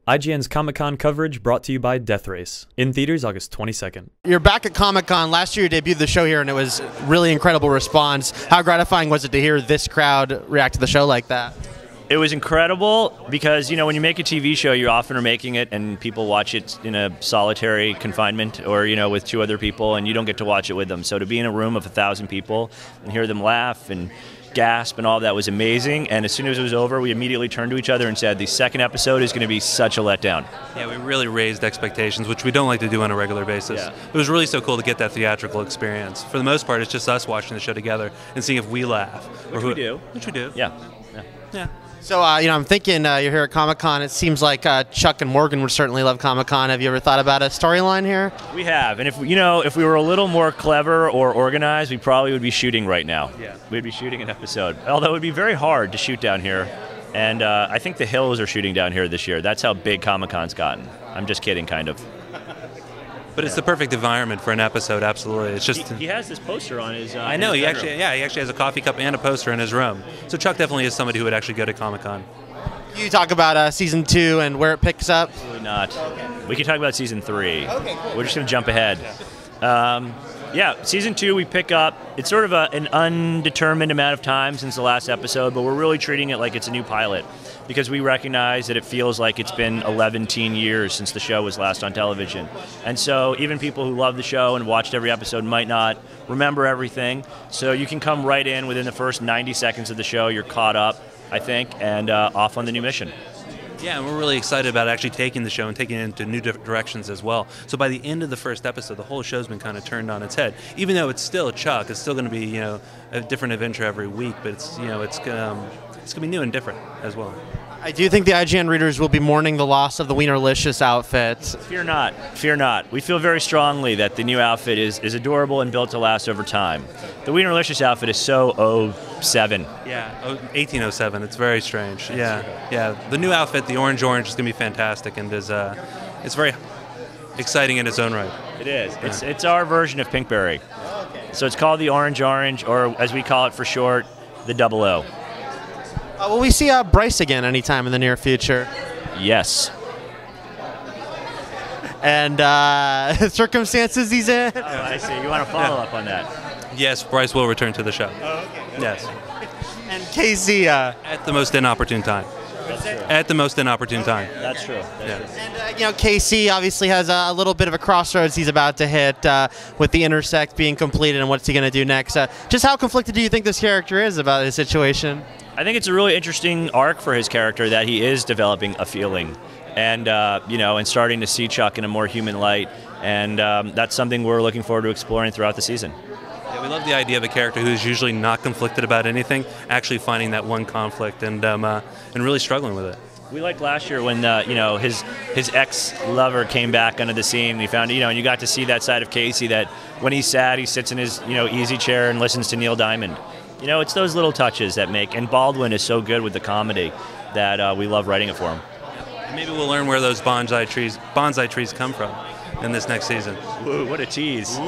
IGN's Comic-Con coverage brought to you by Death Race. In theaters August 22nd. You're back at Comic-Con. Last year you debuted the show here and it was really incredible response. How gratifying was it to hear this crowd react to the show like that? It was incredible because, you know, when you make a TV show, you often are making it and people watch it in a solitary confinement or, you know, with two other people and you don't get to watch it with them. So to be in a room of 1,000 people and hear them laugh and gasp and all of that was amazing. And as soon as it was over, we immediately turned to each other and said, the second episode is going to be such a letdown. Yeah, we really raised expectations, which we don't like to do on a regular basis. Yeah. It was really so cool to get that theatrical experience. For the most part, it's just us watching the show together and seeing if we laugh. Which we do. Which we do. Yeah. Yeah. So, you know, I'm thinking you're here at Comic-Con. It seems like Chuck and Morgan would certainly love Comic-Con. Have you ever thought about a storyline here? We have, and if we were a little more clever or organized, we probably would be shooting right now. Yeah. We'd be shooting an episode. Although it would be very hard to shoot down here, and I think the Hills are shooting down here this year. That's how big Comic-Con's gotten. I'm just kidding, kind of. But it's the perfect environment for an episode, absolutely. It's just he has this poster on his. I know he actually has a coffee cup and a poster in his room. So Chuck definitely is somebody who would actually go to Comic-Con. You talk about season 2 and where it picks up. Absolutely not. We can talk about season 3. Okay, cool. We're just going to jump ahead. Yeah, season 2 we pick up. It's sort of an undetermined amount of time since the last episode, but we're really treating it like it's a new pilot because we recognize that it feels like it's been 11 years since the show was last on television. And so even people who love the show and watched every episode might not remember everything. So you can come right in within the first 90 seconds of the show. You're caught up, I think, and off on the new mission. Yeah, and we're really excited about actually taking the show and taking it into new directions as well. So by the end of the first episode, the whole show's been kind of turned on its head. Even though it's still Chuck, it's still going to be, you know, a different adventure every week, but it's, you know, it's going to be new and different as well. I do think the IGN readers will be mourning the loss of the Wienerlicious outfit. Fear not. Fear not. We feel very strongly that the new outfit is adorable and built to last over time. The Wienerlicious outfit is so 07. Yeah, 1807. It's very strange. Yeah. The new outfit, the orange is going to be fantastic and is it's very exciting in its own right. It is. It's our version of Pinkberry. So it's called the orange, or as we call it for short, the 00. Will we see Bryce again anytime in the near future? Yes. And circumstances he's in? Oh, I see. You want to follow up on that? Yes, Bryce will return to the show. Oh, okay. Yes. And Casey... at the most inopportune time. At the most inopportune time. That's true. And, you know, Casey obviously has a little bit of a crossroads he's about to hit with the Intersect being completed and what's he going to do next. Just how conflicted do you think this character is about his situation? I think it's a really interesting arc for his character that he is developing a feeling and, you know, and starting to see Chuck in a more human light. And that's something we're looking forward to exploring throughout the season. Yeah, we love the idea of a character who's usually not conflicted about anything, actually finding that one conflict and really struggling with it. We liked last year when you know, his ex-lover came back onto the scene and he found, you know, and you got to see that side of Casey that when he's sad he sits in his, you know, easy chair and listens to Neil Diamond. You know, it's those little touches that make, and Baldwin is so good with the comedy that we love writing it for him. And maybe we'll learn where those bonsai trees come from in this next season. Ooh, what a tease. Ooh.